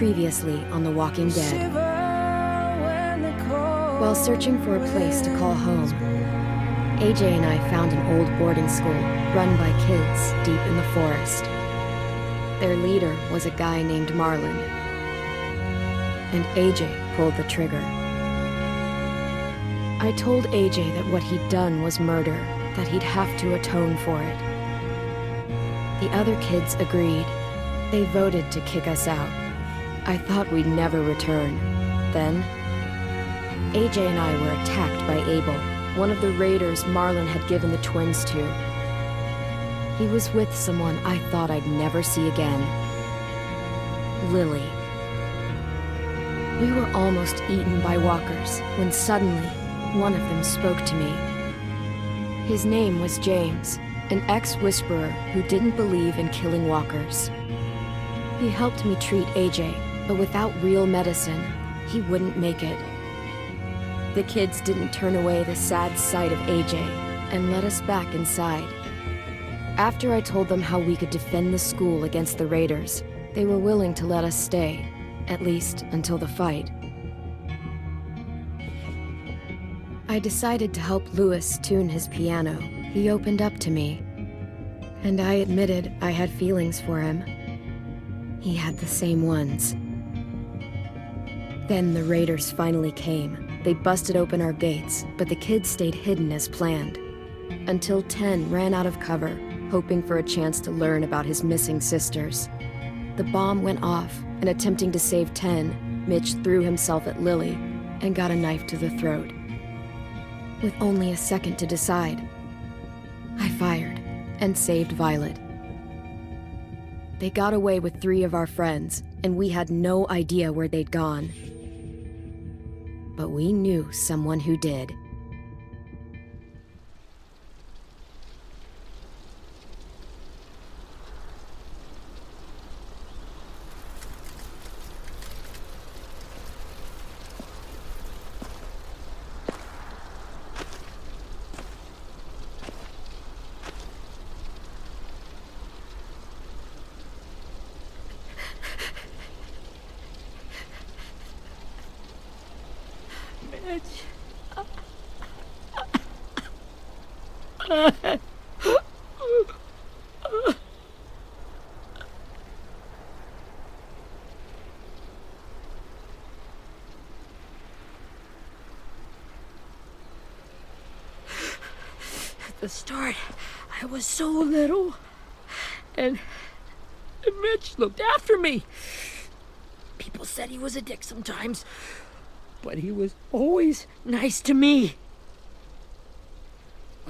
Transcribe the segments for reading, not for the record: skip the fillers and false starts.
Previously on The Walking Dead. While searching for a place to call home, AJ and I found an old boarding school run by kids deep in the forest. Their leader was a guy named Marlon, and AJ pulled the trigger. I told AJ that what he'd done was murder, that he'd have to atone for it. The other kids agreed. They voted to kick us out. I thought we'd never return. Then, AJ and I were attacked by Abel, one of the raiders Marlon had given the twins to. He was with someone I thought I'd never see again. Lily. We were almost eaten by walkers when suddenly one of them spoke to me. His name was James, an ex-whisperer who didn't believe in killing walkers. He helped me treat AJ, but without real medicine, he wouldn't make it. The kids didn't turn away the sad sight of AJ and let us back inside. After I told them how we could defend the school against the raiders, they were willing to let us stay, at least until the fight. I decided to help Louis tune his piano. He opened up to me, and I admitted I had feelings for him. He had the same ones. Then the raiders finally came. They busted open our gates, but the kids stayed hidden as planned. Until 10 ran out of cover, hoping for a chance to learn about his missing sisters. The bomb went off, and attempting to save 10, Mitch threw himself at Lily and got a knife to the throat. With only a second to decide, I fired and saved Violet. They got away with 3 of our friends, and we had no idea where they'd gone. But we knew someone who did. At the start, I was so little, and Mitch looked after me. People said he was a dick sometimes, but he was always nice to me.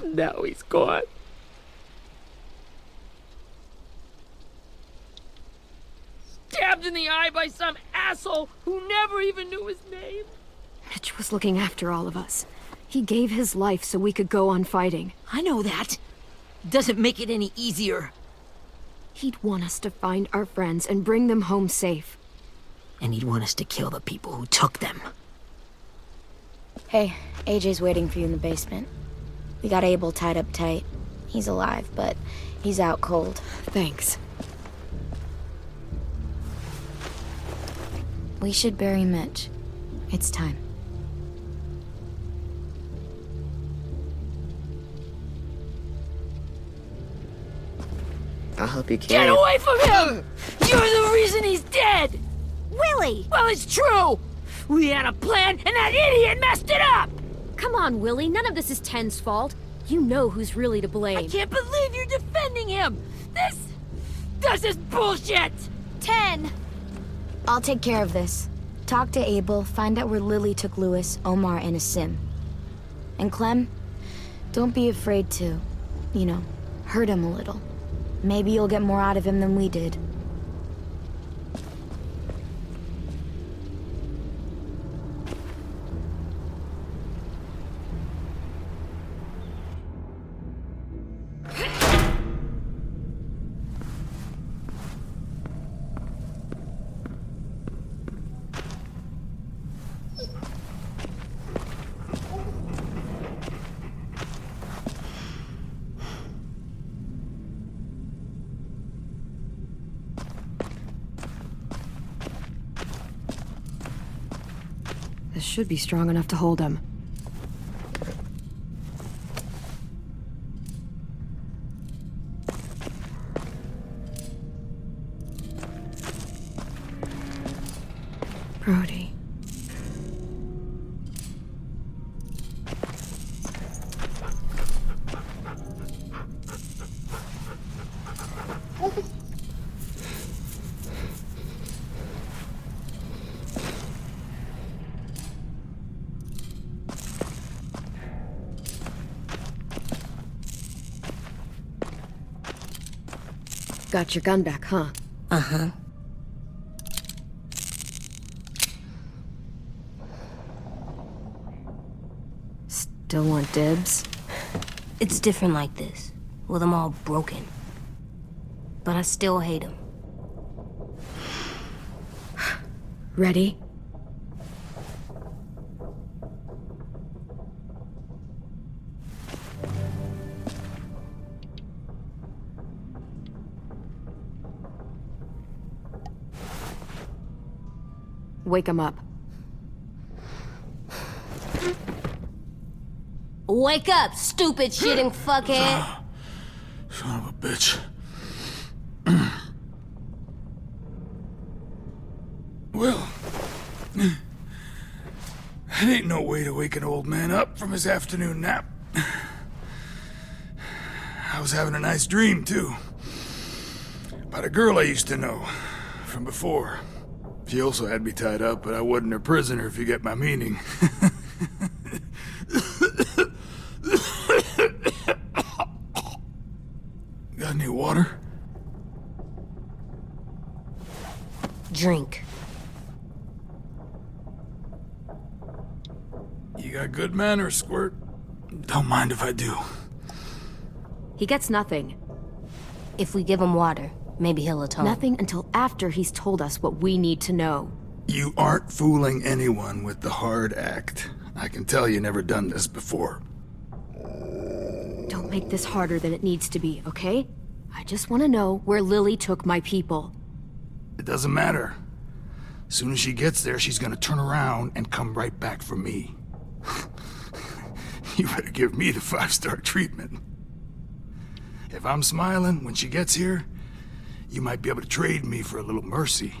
Now he's gone. Stabbed in the eye by some asshole who never even knew his name. Mitch was looking after all of us. He gave his life so we could go on fighting. I know that. Doesn't make it any easier. He'd want us to find our friends and bring them home safe. And he'd want us to kill the people who took them. Hey, AJ's waiting for you in the basement. We got Abel tied up tight. He's alive, but he's out cold. Thanks. We should bury Mitch. It's time. I'll help you carry Get it. away from him! You're the reason he's dead! Willie! Well, it's true! We had a plan, and that idiot messed it up! Come on, Willie. None of this is Ten's fault. You know who's really to blame. I can't believe you're defending him! This is bullshit! 10! I'll take care of this. Talk to Abel, find out where Lily took Louis, Omar, and Asim. And Clem, don't be afraid to, hurt him a little. Maybe you'll get more out of him than we did. This should be strong enough to hold him. Brody. Got your gun back, huh? Uh-huh. Still want dibs? It's different like this, with them all broken. But I still hate him. Ready? Wake him up. Wake up, stupid shitting fuckhead! Son of a bitch. Well, that ain't no way to wake an old man up from his afternoon nap. I was having a nice dream, too. About a girl I used to know from before. She also had me tied up, but I wasn't her prisoner, if you get my meaning. Got any water? Drink. You got good manners, Squirt. Don't mind if I do. He gets nothing. If we give him water, maybe he'll atone. Nothing until after he's told us what we need to know. You aren't fooling anyone with the hard act. I can tell you never done this before. Don't make this harder than it needs to be, okay? I just want to know where Lily took my people. It doesn't matter. As soon as she gets there, she's gonna turn around and come right back for me. You better give me the 5-star treatment. If I'm smiling when she gets here, you might be able to trade me for a little mercy.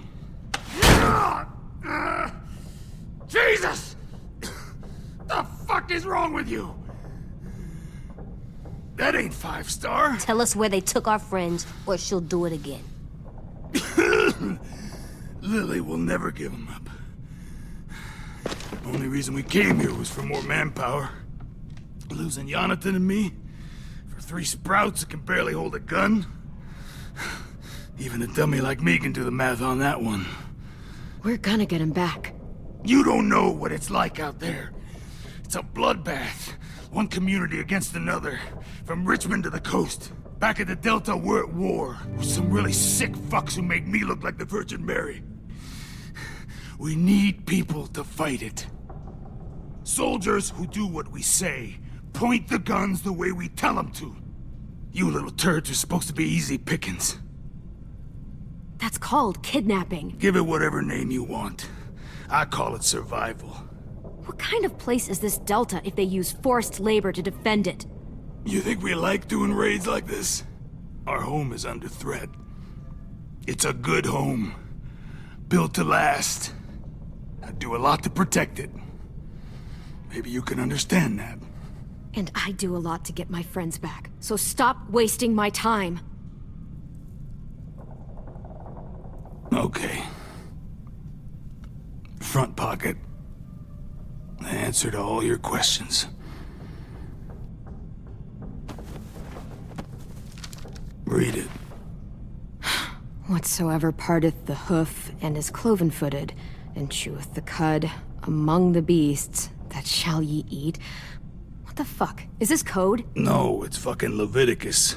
Jesus! The fuck is wrong with you? That ain't 5-star. Tell us where they took our friends, or she'll do it again. Lily will never give him up. Only reason we came here was for more manpower. Losing Jonathan and me for 3 sprouts that can barely hold a gun. Even a dummy like me can do the math on that one. We're gonna get him back. You don't know what it's like out there. It's a bloodbath. One community against another. From Richmond to the coast. Back at the Delta, we're at war. With some really sick fucks who make me look like the Virgin Mary. We need people to fight it. Soldiers who do what we say. Point the guns the way we tell them to. You little turds are supposed to be easy pickings. That's called kidnapping. Give it whatever name you want. I call it survival. What kind of place is this Delta if they use forced labor to defend it? You think we like doing raids like this? Our home is under threat. It's a good home. Built to last. I do a lot to protect it. Maybe you can understand that. And I do a lot to get my friends back, so stop wasting my time. Okay. Front pocket. The answer to all your questions. Read it. Whatsoever parteth the hoof and is cloven-footed, and cheweth the cud among the beasts, that shall ye eat. What the fuck? Is this code? No, it's fucking Leviticus.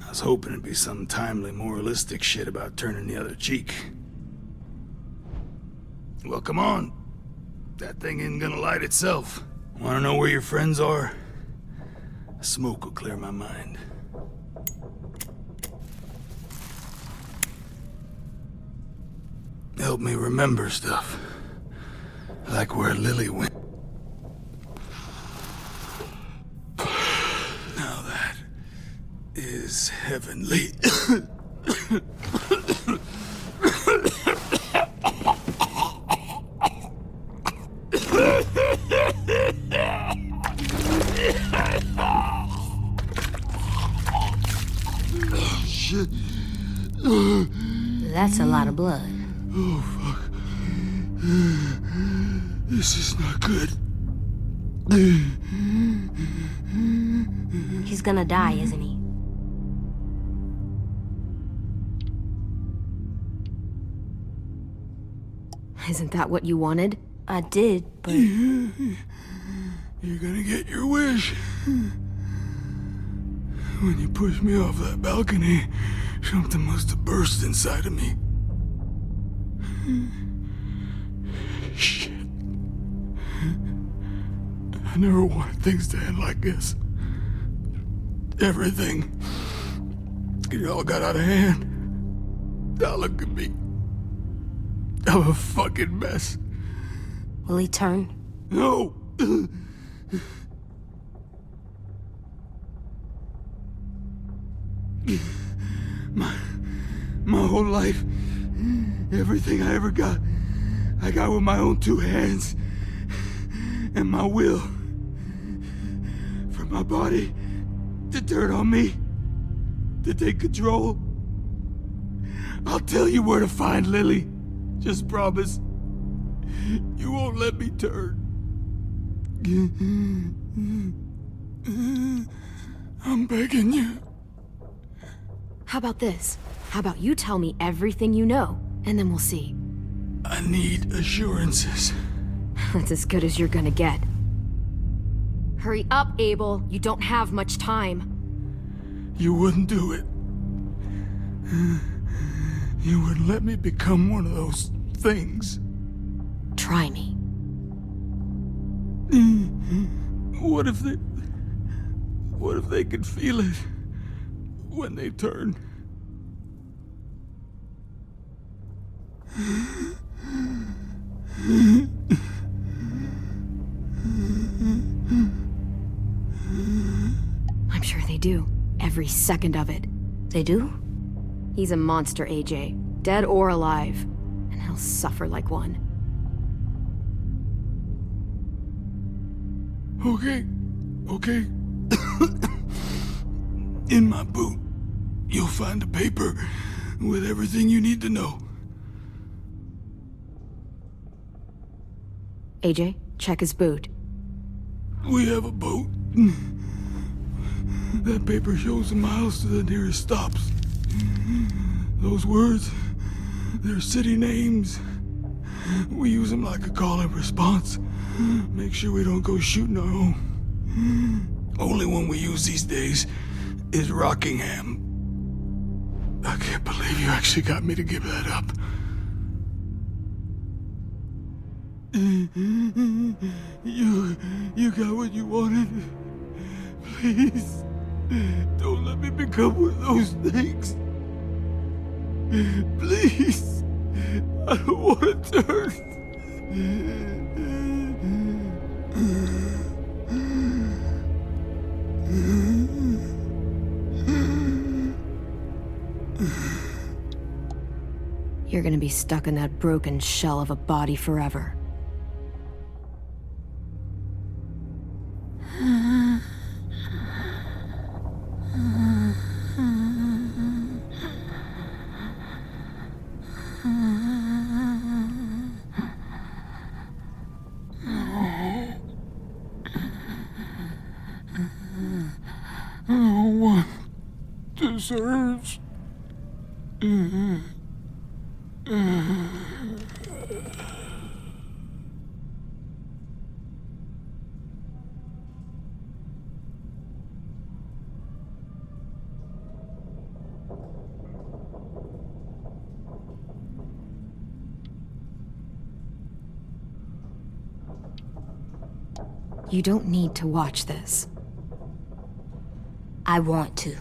I was hoping it'd be some timely moralistic shit about turning the other cheek. Well, come on. That thing isn't gonna light itself. Wanna know where your friends are? Smoke will clear my mind. Help me remember stuff. Like where Lily went. Now that is heavenly. Shit. That's a lot of blood. Oh, fuck. This is not good. He's gonna die, isn't he? Isn't that what you wanted? I did, but... You're gonna get your wish. When you pushed me off that balcony, something must have burst inside of me. Shit. I never wanted things to end like this. Everything. It all got out of hand. Now look at me. I'm a fucking mess. Will he turn? No! My whole life, everything I ever got, I got with my own two hands and my will. For my body to turn on me, to take control. I'll tell you where to find Lily. Just promise. You won't let me turn. I'm begging you. How about this? How about you tell me everything you know, and then we'll see. I need assurances. That's as good as you're gonna get. Hurry up, Abel. You don't have much time. You wouldn't do it. You wouldn't let me become one of those things. Try me. What if they could feel it when they turn? I'm sure they do. Every second of it. They do? He's a monster, AJ. Dead or alive. And he'll suffer like one. Okay. In my boot, you'll find a paper with everything you need to know. AJ, check his boot. We have a boat. That paper shows the miles to the nearest stops. Those words, they're city names. We use them like a call and response. Make sure we don't go shooting our own. Only one we use these days is Rockingham. I can't believe you actually got me to give that up. You got what you wanted. Please, don't let me become one of those things. Please, I don't want to turn. You're gonna be stuck in that broken shell of a body forever. No one deserves. You don't need to watch this. I want to.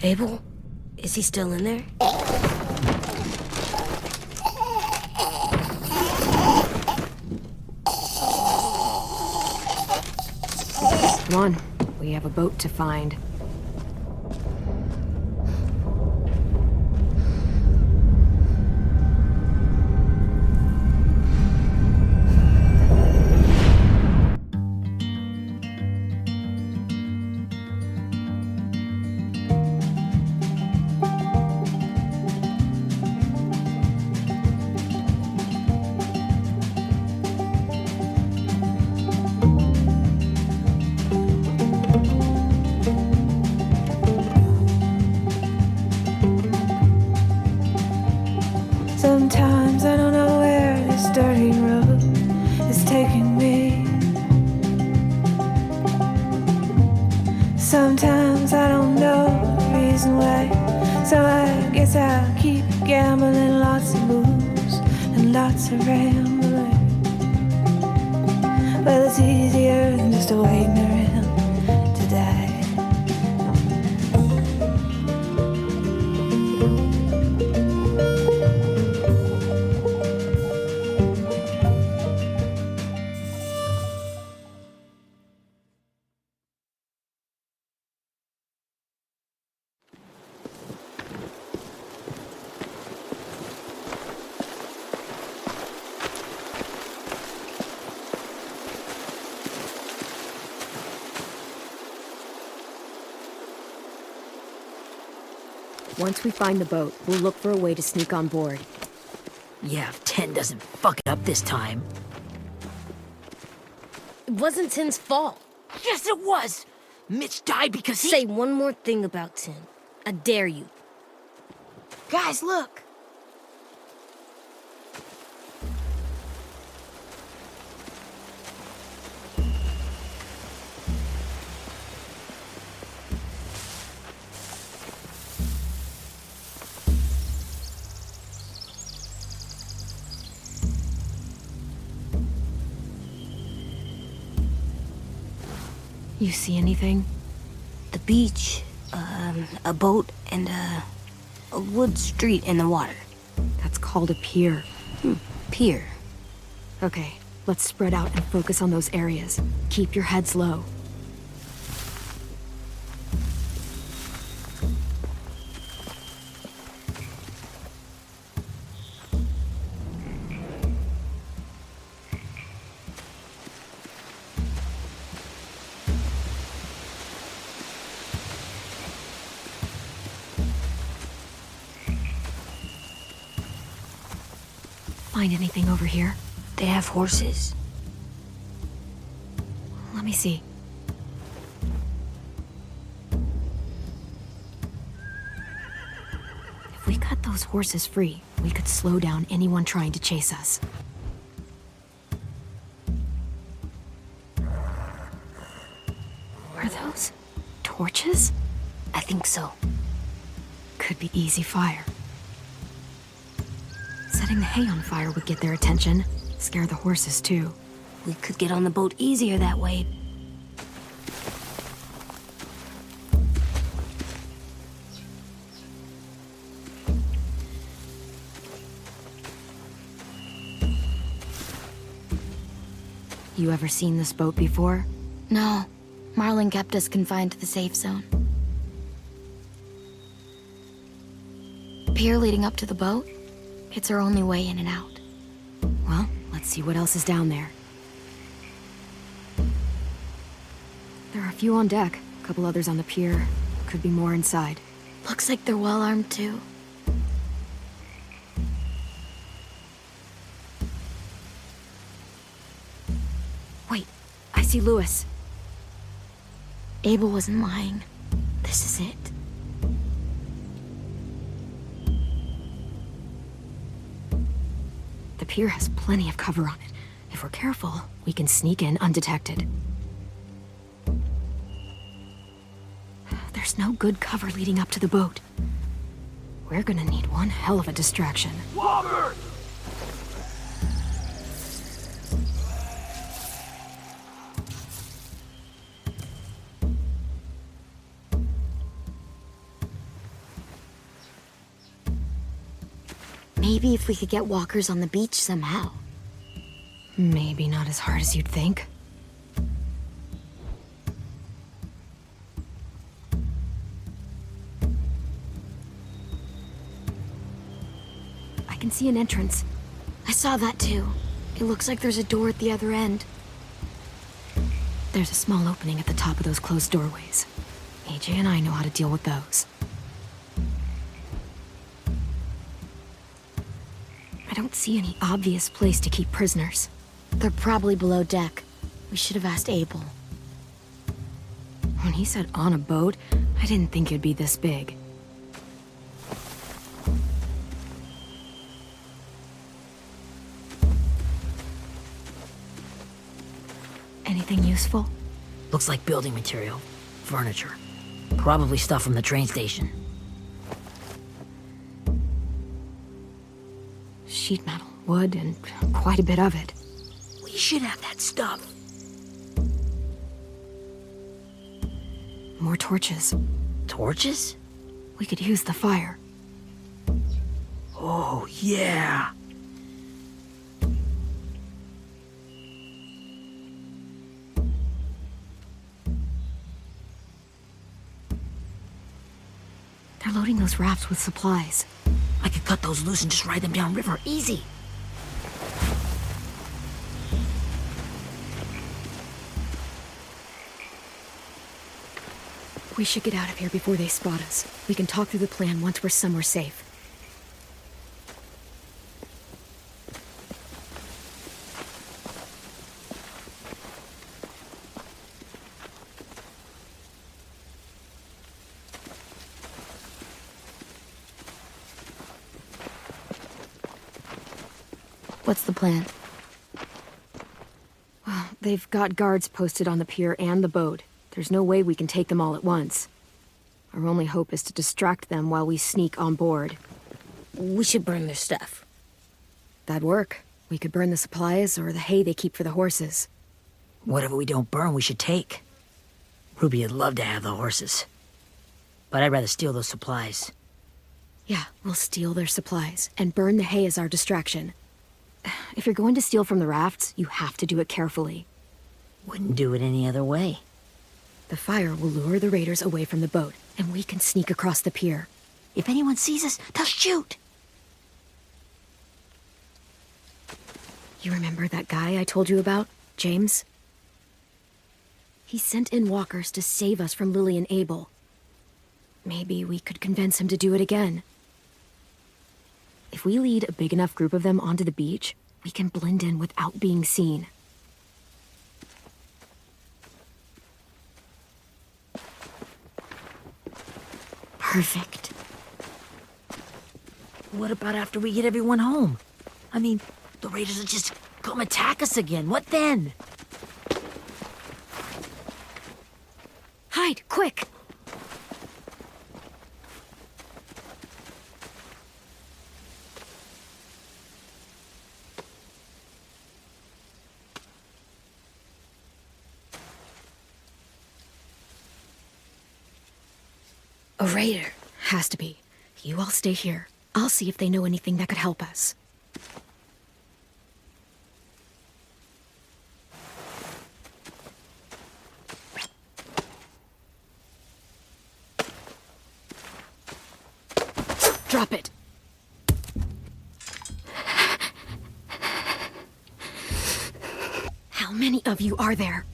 Abel? Is he still in there? Come on, we have a boat to find. Sometimes I don't know where this dirty road is taking me. Sometimes I don't know the reason why. So I guess I'll keep gambling, lots of moves and lots of rambling. Well, it's easier than just waiting around to die. Once we find the boat, we'll look for a way to sneak on board. Yeah, if 10 doesn't fuck it up this time. It wasn't Tin's fault. Yes, it was! Mitch died because he— Say one more thing about Tin. I dare you. Guys, look! You see anything? The beach, a boat, and a wood street in the water. That's called a pier. Pier. Okay, let's spread out and focus on those areas. Keep your heads low. Find anything over here? They have horses. Let me see. If we cut those horses free, we could slow down anyone trying to chase us. Are those torches? I think so. Could be easy fire. Setting the hay on fire would get their attention. Scare the horses, too. We could get on the boat easier that way. You ever seen this boat before? No, Marlin kept us confined to the safe zone. Pier leading up to the boat? It's our only way in and out. Well, let's see what else is down there. There are a few on deck, a couple others on the pier. Could be more inside. Looks like they're well armed too. Wait, I see Lewis. Abel wasn't lying. This is it. The pier has plenty of cover on it. If we're careful, we can sneak in undetected. There's no good cover leading up to the boat. We're gonna need one hell of a distraction. Walker! Maybe if we could get walkers on the beach somehow. Maybe not as hard as you'd think. I can see an entrance. I saw that too. It looks like there's a door at the other end. There's a small opening at the top of those closed doorways. AJ and I know how to deal with those. I don't see any obvious place to keep prisoners. They're probably below deck. We should have asked Abel. When he said on a boat, I didn't think it'd be this big. Anything useful? Looks like building material. Furniture. Probably stuff from the train station. Sheet metal, wood, and quite a bit of it. We should have that stuff. More torches. Torches? We could use the fire. Oh, yeah. They're loading those rafts with supplies. I could cut those loose and just ride them downriver. Easy. We should get out of here before they spot us. We can talk through the plan once we're somewhere safe. What's the plan? Well, they've got guards posted on the pier and the boat. There's no way we can take them all at once. Our only hope is to distract them while we sneak on board. We should burn their stuff. That'd work. We could burn the supplies or the hay they keep for the horses. Whatever we don't burn, we should take. Ruby would love to have the horses. But I'd rather steal those supplies. Yeah, we'll steal their supplies and burn the hay as our distraction. If you're going to steal from the rafts, you have to do it carefully. Wouldn't do it any other way. The fire will lure the raiders away from the boat, and we can sneak across the pier. If anyone sees us, they'll shoot. You remember that guy I told you about, James? He sent in walkers to save us from Lily and Abel. Maybe we could convince him to do it again. If we lead a big enough group of them onto the beach, we can blend in without being seen. Perfect. What about after we get everyone home? I mean, the raiders will just come attack us again. What then? Hide, quick! A raider. Has to be. You all stay here. I'll see if they know anything that could help us. Drop it. How many of you are there?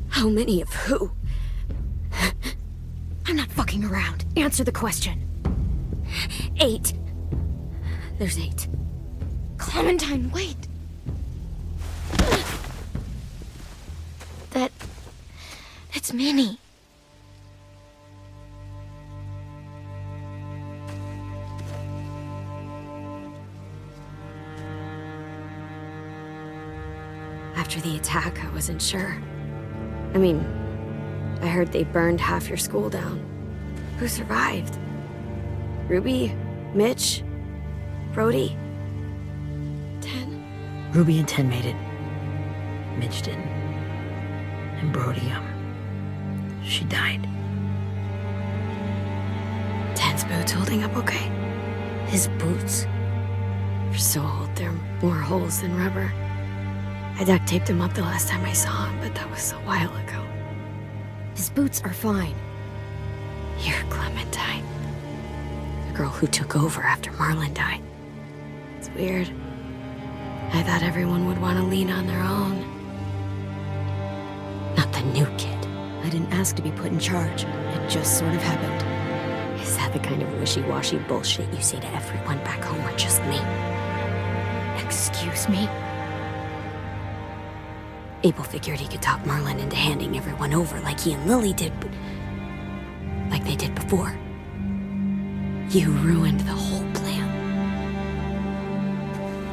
How many of who? I'm not fucking around. Answer the question. 8. There's 8. Clementine, wait. It's Minnie. After the attack, I wasn't sure. I mean, I heard they burned half your school down. Who survived? Ruby? Mitch? Brody? 10? Ruby and 10 made it. Mitch didn't. And Brody, she died. 10's boots holding up okay? His boots. They're so old, they're more holes than rubber. I duct taped him up the last time I saw him, but that was a while ago. His boots are fine. You're Clementine. The girl who took over after Marlon died. It's weird. I thought everyone would want to lean on their own. Not the new kid. I didn't ask to be put in charge. It just sort of happened. Is that the kind of wishy-washy bullshit you say to everyone back home or just me? Excuse me? Abel figured he could talk Marlon into handing everyone over like he and Lily did, but like they did before. You ruined the whole plan.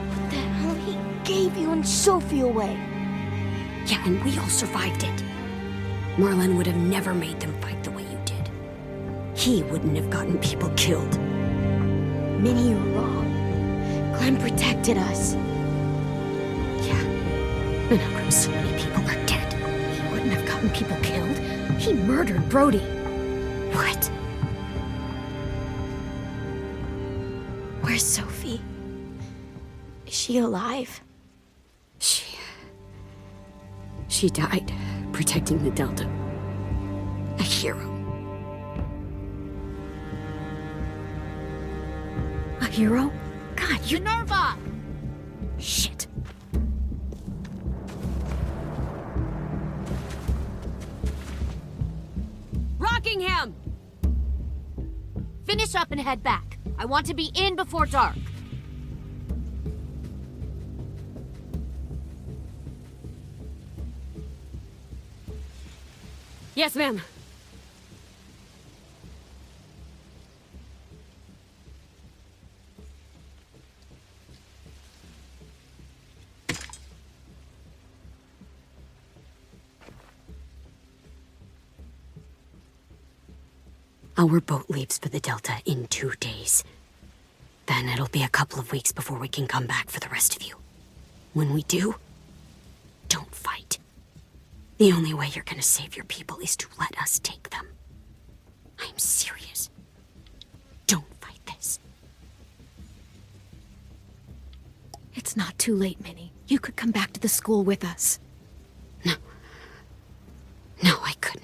What the hell? He gave you and Sophie away. Yeah, and we all survived it. Marlon would have never made them fight the way you did. He wouldn't have gotten people killed. Minnie, you're wrong. Clem protected us. Yeah, and how come so many people are dead? He wouldn't have gotten people killed. He murdered Brody. What? Where's Sophie? Is she alive? She died protecting the Delta. A hero. A hero? God, you... Minerva! Shit. Rockingham! Finish up and head back. I want to be in before dark. Yes, ma'am. Our boat leaves for the Delta in 2 days. Then it'll be a couple of weeks before we can come back for the rest of you. When we do, don't fight. The only way you're gonna save your people is to let us take them. I'm serious. Don't fight this. It's not too late, Minnie. You could come back to the school with us. No, I couldn't.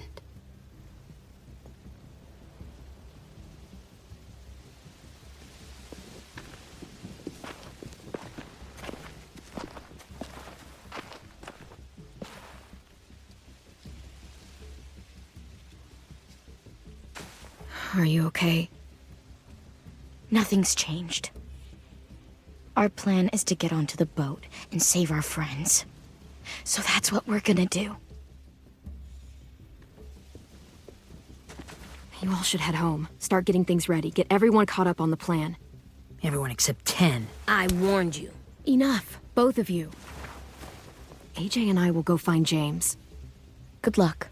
Are you okay? Nothing's changed. Our plan is to get onto the boat and save our friends. So that's what we're gonna do. You all should head home. Start getting things ready. Get everyone caught up on the plan. Everyone except 10. I warned you. Enough, both of you. AJ and I will go find James. Good luck.